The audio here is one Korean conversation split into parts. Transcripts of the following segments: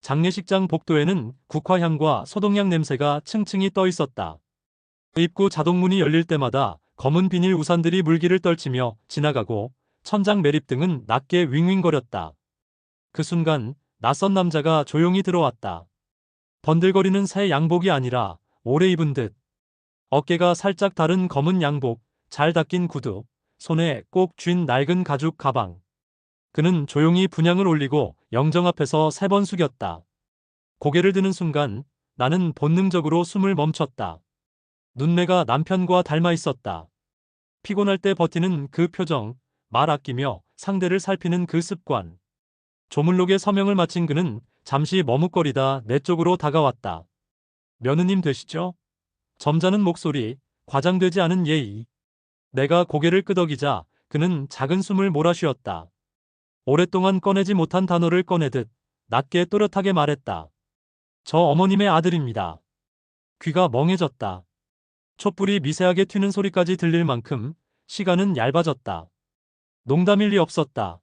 장례식장 복도에는 국화향과 소독약 냄새가 층층이 떠 있었다. 입구 자동문이 열릴 때마다 검은 비닐 우산들이 물기를 떨치며 지나가고 천장 매립등은 낮게 윙윙거렸다. 그 순간 낯선 남자가 조용히 들어왔다. 번들거리는 새 양복이 아니라 오래 입은 듯. 어깨가 살짝 다른 검은 양복, 잘 닦인 구두, 손에 꼭 쥔 낡은 가죽 가방. 그는 조용히 분향을 올리고 영정 앞에서 3번 숙였다. 고개를 드는 순간 나는 본능적으로 숨을 멈췄다. 눈매가 남편과 닮아 있었다. 피곤할 때 버티는 그 표정, 말 아끼며 상대를 살피는 그 습관. 조물록의 서명을 마친 그는 잠시 머뭇거리다 내 쪽으로 다가왔다. 며느님 되시죠? 점잖은 목소리, 과장되지 않은 예의. 내가 고개를 끄덕이자 그는 작은 숨을 몰아쉬었다. 오랫동안 꺼내지 못한 단어를 꺼내듯 낮게 또렷하게 말했다. 저 어머님의 아들입니다. 귀가 멍해졌다. 촛불이 미세하게 튀는 소리까지 들릴 만큼 시간은 얇아졌다. 농담일 리 없었다.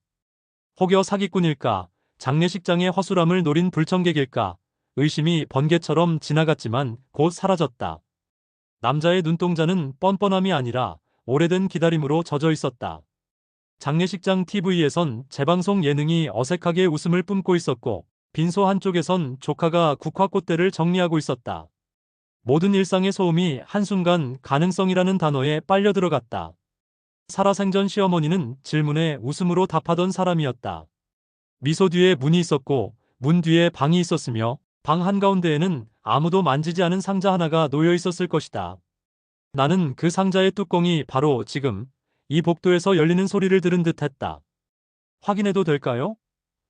혹여 사기꾼일까, 장례식장의 허술함을 노린 불청객일까, 의심이 번개처럼 지나갔지만 곧 사라졌다. 남자의 눈동자는 뻔뻔함이 아니라 오래된 기다림으로 젖어 있었다. 장례식장 TV에선 재방송 예능이 어색하게 웃음을 뿜고 있었고, 빈소 한쪽에선 조카가 국화꽃대를 정리하고 있었다. 모든 일상의 소음이 한순간 가능성이라는 단어에 빨려 들어갔다. 살아생전 시어머니는 질문에 웃음으로 답하던 사람이었다. 미소 뒤에 문이 있었고 문 뒤에 방이 있었으며 방 한가운데에는 아무도 만지지 않은 상자 하나가 놓여 있었을 것이다. 나는 그 상자의 뚜껑이 바로 지금 이 복도에서 열리는 소리를 들은 듯했다. 확인해도 될까요?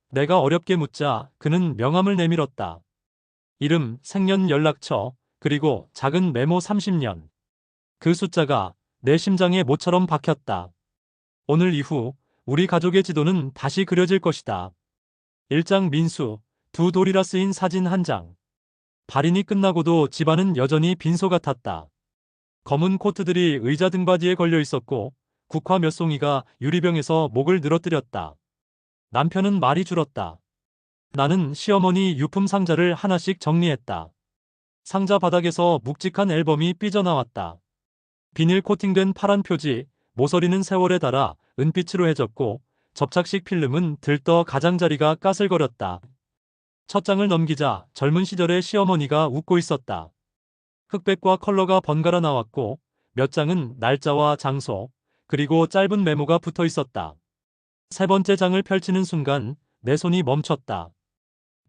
내가 어렵게 묻자 그는 명함을 내밀었다. 이름, 생년 연락처, 그리고 작은 메모 30년. 그 숫자가 내 심장에 모처럼 박혔다. 오늘 이후 우리 가족의 지도는 다시 그려질 것이다. 일장 민수, 두 돌이라 쓰인 사진 한 장. 발인이 끝나고도 집안은 여전히 빈소 같았다. 검은 코트들이 의자 등받이에 걸려 있었고 국화 몇 송이가 유리병에서 목을 늘어뜨렸다. 남편은 말이 줄었다. 나는 시어머니 유품 상자를 하나씩 정리했다. 상자 바닥에서 묵직한 앨범이 삐져나왔다. 비닐 코팅된 파란 표지, 모서리는 세월에 닳아 은빛으로 해졌고 접착식 필름은 들떠 가장자리가 까슬거렸다. 첫 장을 넘기자 젊은 시절의 시어머니가 웃고 있었다. 흑백과 컬러가 번갈아 나왔고 몇 장은 날짜와 장소, 그리고 짧은 메모가 붙어 있었다. 세 번째 장을 펼치는 순간 내 손이 멈췄다.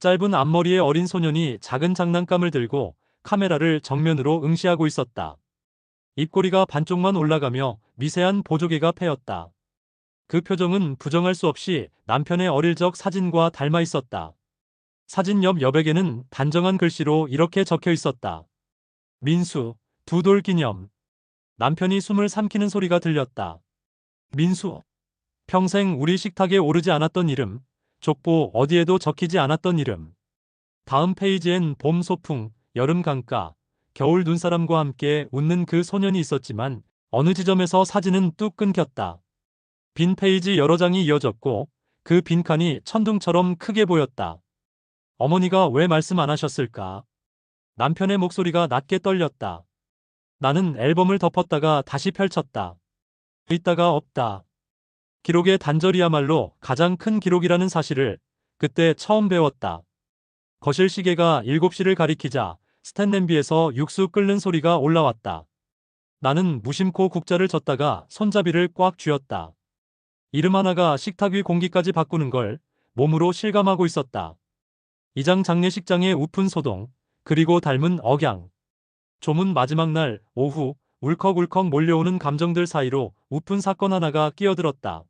짧은 앞머리의 어린 소년이 작은 장난감을 들고 카메라를 정면으로 응시하고 있었다. 입꼬리가 반쪽만 올라가며 미세한 보조개가 패였다. 그 표정은 부정할 수 없이 남편의 어릴 적 사진과 닮아 있었다. 사진 옆 여백에는 단정한 글씨로 이렇게 적혀 있었다. 민수, 두 돌 기념. 남편이 숨을 삼키는 소리가 들렸다. 민수. 평생 우리 식탁에 오르지 않았던 이름. 족보 어디에도 적히지 않았던 이름. 다음 페이지엔 봄 소풍, 여름 강가, 겨울 눈사람과 함께 웃는 그 소년이 있었지만 어느 지점에서 사진은 뚝 끊겼다. 빈 페이지 여러 장이 이어졌고 그 빈칸이 천둥처럼 크게 보였다. 어머니가 왜 말씀 안 하셨을까? 남편의 목소리가 낮게 떨렸다. 나는 앨범을 덮었다가 다시 펼쳤다. 있다가 없다. 기록의 단절이야말로 가장 큰 기록이라는 사실을 그때 처음 배웠다. 거실 시계가 7시를 가리키자 스텐 냄비에서 육수 끓는 소리가 올라왔다. 나는 무심코 국자를 젓다가 손잡이를 꽉 쥐었다. 이름 하나가 식탁 위 공기까지 바꾸는 걸 몸으로 실감하고 있었다. 이장 장례식장의 우픈 소동, 그리고 닮은 억양. 조문 마지막 날 오후 울컥울컥 몰려오는 감정들 사이로 우픈 사건 하나가 끼어들었다.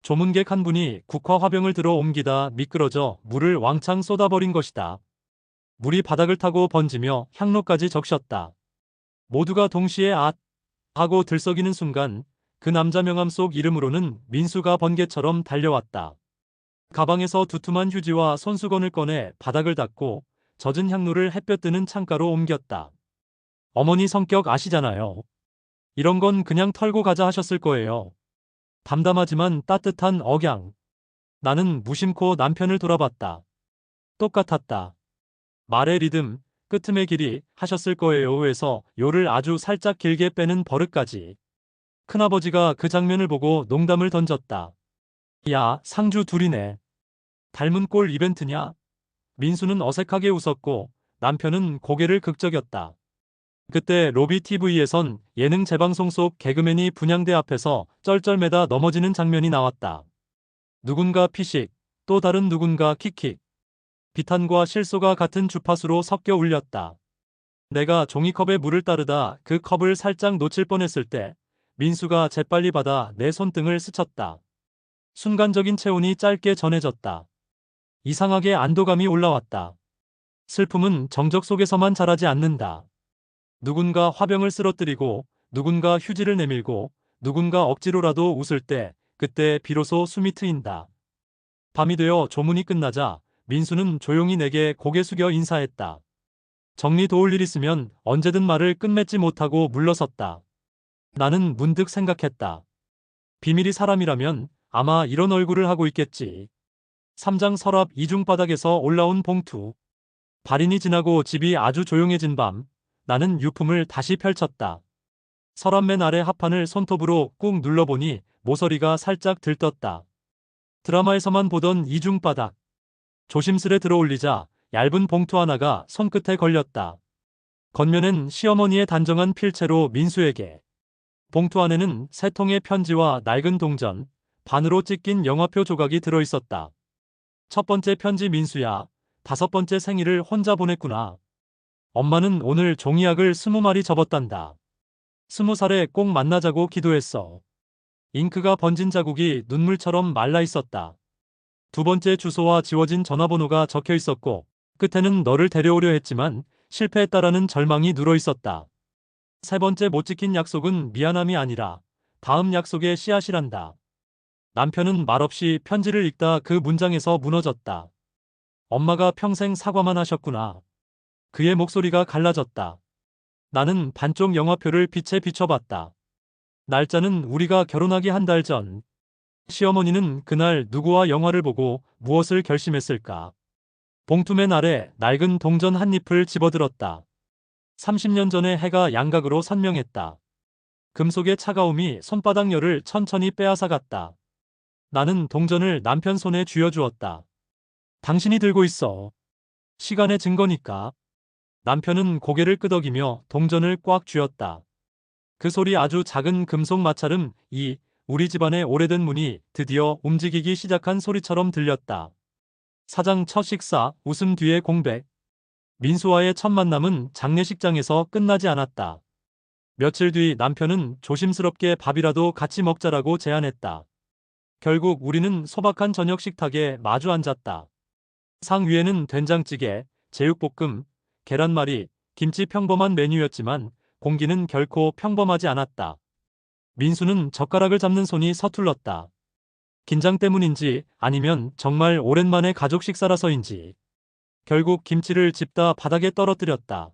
조문객 한 분이 국화 화병을 들어 옮기다 미끄러져 물을 왕창 쏟아버린 것이다. 물이 바닥을 타고 번지며 향로까지 적셨다. 모두가 동시에 앗! 하고 들썩이는 순간 그 남자 명함 속 이름으로는 민수가 번개처럼 달려왔다. 가방에서 두툼한 휴지와 손수건을 꺼내 바닥을 닦고 젖은 향로를 햇볕 드는 창가로 옮겼다. 어머니 성격 아시잖아요. 이런 건 그냥 털고 가자 하셨을 거예요. 담담하지만 따뜻한 억양. 나는 무심코 남편을 돌아봤다. 똑같았다. 말의 리듬, 끄트의 길이 하셨을 거예요.에서 요를 아주 살짝 길게 빼는 버릇까지. 큰아버지가 그 장면을 보고 농담을 던졌다. 야, 상주 둘이네. 닮은 꼴 이벤트냐? 민수는 어색하게 웃었고 남편은 고개를 극적였다. 그때 로비 TV에선 예능 재방송 속 개그맨이 분향대 앞에서 쩔쩔매다 넘어지는 장면이 나왔다. 누군가 피식, 또 다른 누군가 킥킥. 비탄과 실소가 같은 주파수로 섞여 울렸다. 내가 종이컵에 물을 따르다 그 컵을 살짝 놓칠 뻔했을 때 민수가 재빨리 받아 내 손등을 스쳤다. 순간적인 체온이 짧게 전해졌다. 이상하게 안도감이 올라왔다. 슬픔은 정적 속에서만 자라지 않는다. 누군가 화병을 쓰러뜨리고 누군가 휴지를 내밀고 누군가 억지로라도 웃을 때 그때 비로소 숨이 트인다. 밤이 되어 조문이 끝나자 민수는 조용히 내게 고개 숙여 인사했다. 정리 도울 일 있으면 언제든 말을 끝맺지 못하고 물러섰다. 나는 문득 생각했다. 비밀이 사람이라면 아마 이런 얼굴을 하고 있겠지. 3장 서랍 이중바닥에서 올라온 봉투. 발인이 지나고 집이 아주 조용해진 밤, 나는 유품을 다시 펼쳤다. 서랍 맨 아래 합판을 손톱으로 꾹 눌러보니 모서리가 살짝 들떴다. 드라마에서만 보던 이중바닥. 조심스레 들어올리자 얇은 봉투 하나가 손끝에 걸렸다. 겉면엔 시어머니의 단정한 필체로 민수에게. 봉투 안에는 세 통의 편지와 낡은 동전, 반으로 찢긴 영화표 조각이 들어있었다. 첫 번째 편지 민수야. 5번째 생일을 혼자 보냈구나. 엄마는 오늘 종이약을 20마리 접었단다. 20살에 꼭 만나자고 기도했어. 잉크가 번진 자국이 눈물처럼 말라 있었다. 두 번째 주소와 지워진 전화번호가 적혀 있었고 끝에는 너를 데려오려 했지만 실패했다라는 절망이 눌어 있었다. 세 번째 못 지킨 약속은 미안함이 아니라 다음 약속의 씨앗이란다. 남편은 말없이 편지를 읽다 그 문장에서 무너졌다. 엄마가 평생 사과만 하셨구나. 그의 목소리가 갈라졌다. 나는 반쪽 영화표를 빛에 비춰봤다. 날짜는 우리가 결혼하기 한 달 전. 시어머니는 그날 누구와 영화를 보고 무엇을 결심했을까? 봉투맨 아래 낡은 동전 한 잎을 집어들었다. 30년 전의 해가 양각으로 선명했다. 금속의 차가움이 손바닥 열을 천천히 빼앗아갔다. 나는 동전을 남편 손에 쥐어주었다. 당신이 들고 있어. 시간의 증거니까. 남편은 고개를 끄덕이며 동전을 꽉 쥐었다. 그 소리 아주 작은 금속 마찰음, 우리 집안의 오래된 문이 드디어 움직이기 시작한 소리처럼 들렸다. 사장 첫 식사, 웃음 뒤에 공백. 민수와의 첫 만남은 장례식장에서 끝나지 않았다. 며칠 뒤 남편은 조심스럽게 밥이라도 같이 먹자라고 제안했다. 결국 우리는 소박한 저녁 식탁에 마주 앉았다. 상 위에는 된장찌개, 제육볶음, 계란말이, 김치 평범한 메뉴였지만 공기는 결코 평범하지 않았다. 민수는 젓가락을 잡는 손이 서툴렀다. 긴장 때문인지 아니면 정말 오랜만에 가족 식사라서인지 결국 김치를 집다 바닥에 떨어뜨렸다.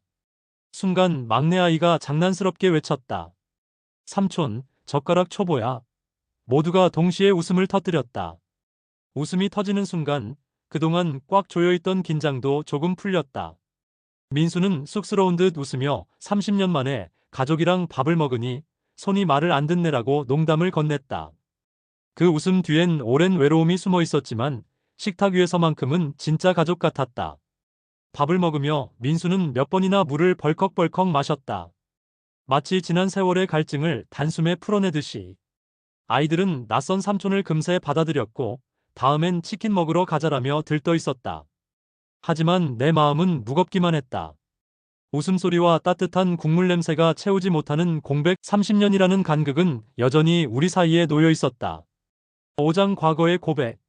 순간 막내 아이가 장난스럽게 외쳤다. 삼촌, 젓가락 초보야. 모두가 동시에 웃음을 터뜨렸다. 웃음이 터지는 순간 그동안 꽉 조여있던 긴장도 조금 풀렸다. 민수는 쑥스러운 듯 웃으며 30년 만에 가족이랑 밥을 먹으니 손이 말을 안 듣네라고 농담을 건넸다. 그 웃음 뒤엔 오랜 외로움이 숨어 있었지만 식탁 위에서만큼은 진짜 가족 같았다. 밥을 먹으며 민수는 몇 번이나 물을 벌컥벌컥 마셨다. 마치 지난 세월의 갈증을 단숨에 풀어내듯이. 아이들은 낯선 삼촌을 금세 받아들였고 다음엔 치킨 먹으러 가자라며 들떠 있었다. 하지만 내 마음은 무겁기만 했다. 웃음소리와 따뜻한 국물 냄새가 채우지 못하는 공백 30년이라는 간극은 여전히 우리 사이에 놓여 있었다. 5장 과거의 고백.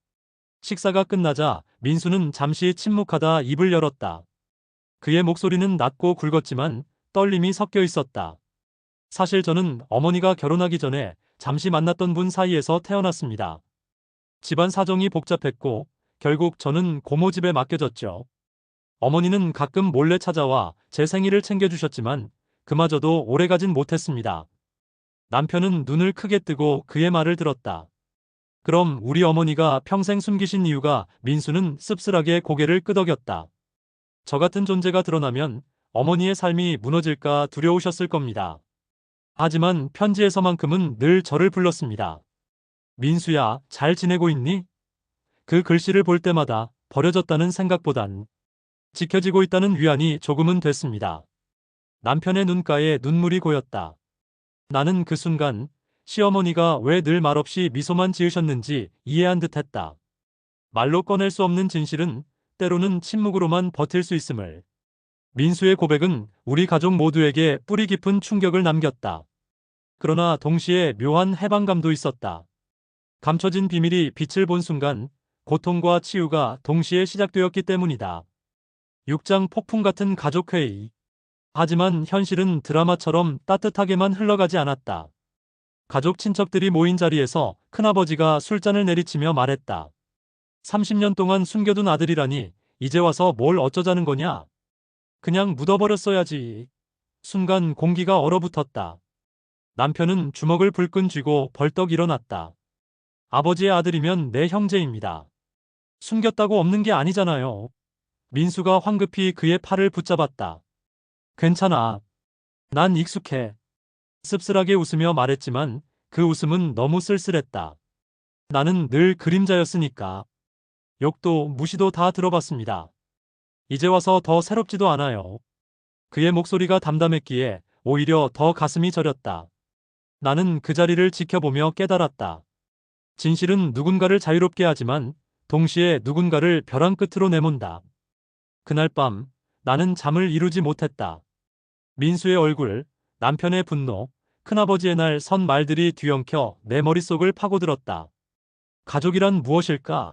식사가 끝나자 민수는 잠시 침묵하다 입을 열었다. 그의 목소리는 낮고 굵었지만 떨림이 섞여 있었다. 사실 저는 어머니가 결혼하기 전에 잠시 만났던 분 사이에서 태어났습니다. 집안 사정이 복잡했고 결국 저는 고모 집에 맡겨졌죠. 어머니는 가끔 몰래 찾아와 제 생일을 챙겨주셨지만 그마저도 오래가진 못했습니다. 남편은 눈을 크게 뜨고 그의 말을 들었다. 그럼 우리 어머니가 평생 숨기신 이유가? 민수는 씁쓸하게 고개를 끄덕였다. 저 같은 존재가 드러나면 어머니의 삶이 무너질까 두려우셨을 겁니다. 하지만 편지에서만큼은 늘 저를 불렀습니다. 민수야, 잘 지내고 있니? 그 글씨를 볼 때마다 버려졌다는 생각보단 지켜지고 있다는 위안이 조금은 됐습니다. 남편의 눈가에 눈물이 고였다. 나는 그 순간 시어머니가 왜 늘 말없이 미소만 지으셨는지 이해한 듯했다. 말로 꺼낼 수 없는 진실은 때로는 침묵으로만 버틸 수 있음을. 민수의 고백은 우리 가족 모두에게 뿌리 깊은 충격을 남겼다. 그러나 동시에 묘한 해방감도 있었다. 감춰진 비밀이 빛을 본 순간 고통과 치유가 동시에 시작되었기 때문이다. 6장 폭풍 같은 가족회의. 하지만 현실은 드라마처럼 따뜻하게만 흘러가지 않았다. 가족 친척들이 모인 자리에서 큰아버지가 술잔을 내리치며 말했다. 30년 동안 숨겨둔 아들이라니 이제 와서 뭘 어쩌자는 거냐? 그냥 묻어버렸어야지. 순간 공기가 얼어붙었다. 남편은 주먹을 불끈 쥐고 벌떡 일어났다. 아버지의 아들이면 내 형제입니다. 숨겼다고 없는 게 아니잖아요. 민수가 황급히 그의 팔을 붙잡았다. 괜찮아. 난 익숙해. 씁쓸하게 웃으며 말했지만 그 웃음은 너무 쓸쓸했다. 나는 늘 그림자였으니까. 욕도 무시도 다 들어봤습니다. 이제 와서 더 새롭지도 않아요. 그의 목소리가 담담했기에 오히려 더 가슴이 저렸다. 나는 그 자리를 지켜보며 깨달았다. 진실은 누군가를 자유롭게 하지만 동시에 누군가를 벼랑 끝으로 내몬다. 그날 밤 나는 잠을 이루지 못했다. 민수의 얼굴, 남편의 분노, 큰아버지의 날 선 말들이 뒤엉켜 내 머릿속을 파고들었다. 가족이란 무엇일까?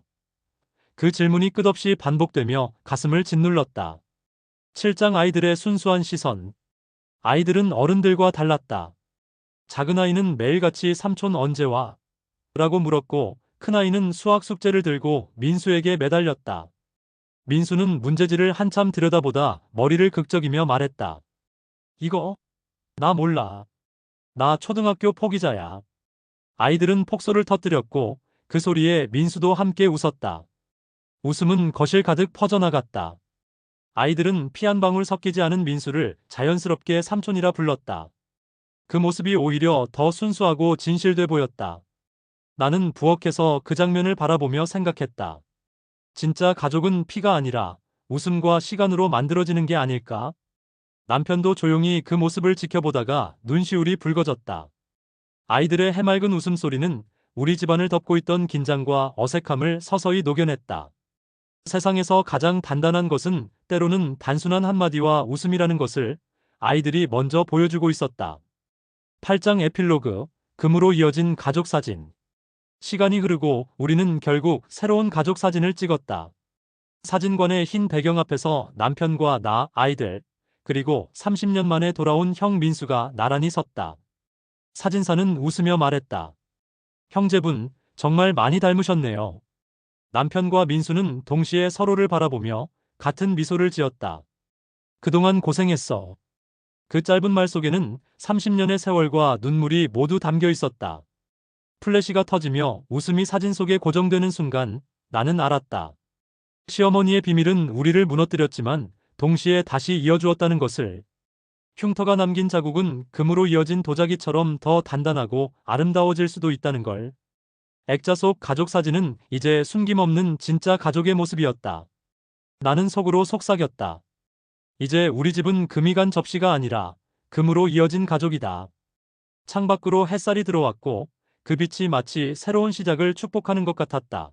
그 질문이 끝없이 반복되며 가슴을 짓눌렀다. 7장 아이들의 순수한 시선. 아이들은 어른들과 달랐다. 작은 아이는 매일같이 삼촌 언제 와? 라고 물었고 큰아이는 수학 숙제를 들고 민수에게 매달렸다. 민수는 문제지를 한참 들여다보다 머리를 극적이며 말했다. 이거? 나 몰라. 나 초등학교 포기자야. 아이들은 폭소를 터뜨렸고 그 소리에 민수도 함께 웃었다. 웃음은 거실 가득 퍼져나갔다. 아이들은 피 한 방울 섞이지 않은 민수를 자연스럽게 삼촌이라 불렀다. 그 모습이 오히려 더 순수하고 진실돼 보였다. 나는 부엌에서 그 장면을 바라보며 생각했다. 진짜 가족은 피가 아니라 웃음과 시간으로 만들어지는 게 아닐까? 남편도 조용히 그 모습을 지켜보다가 눈시울이 붉어졌다. 아이들의 해맑은 웃음소리는 우리 집안을 덮고 있던 긴장과 어색함을 서서히 녹여냈다. 세상에서 가장 단단한 것은 때로는 단순한 한마디와 웃음이라는 것을 아이들이 먼저 보여주고 있었다. 8장 에필로그, 금으로 이어진 가족 사진. 시간이 흐르고 우리는 결국 새로운 가족 사진을 찍었다. 사진관의 흰 배경 앞에서 남편과 나, 아이들, 그리고 30년 만에 돌아온 형 민수가 나란히 섰다. 사진사는 웃으며 말했다. 형제분, 정말 많이 닮으셨네요. 남편과 민수는 동시에 서로를 바라보며 같은 미소를 지었다. 그동안 고생했어. 그 짧은 말 속에는 30년의 세월과 눈물이 모두 담겨 있었다. 플래시가 터지며 웃음이 사진 속에 고정되는 순간 나는 알았다. 시어머니의 비밀은 우리를 무너뜨렸지만 동시에 다시 이어주었다는 것을. 흉터가 남긴 자국은 금으로 이어진 도자기처럼 더 단단하고 아름다워질 수도 있다는 걸. 액자 속 가족 사진은 이제 숨김없는 진짜 가족의 모습이었다. 나는 속으로 속삭였다. 이제 우리 집은 금이 간 접시가 아니라 금으로 이어진 가족이다. 창밖으로 햇살이 들어왔고 그 빛이 마치 새로운 시작을 축복하는 것 같았다.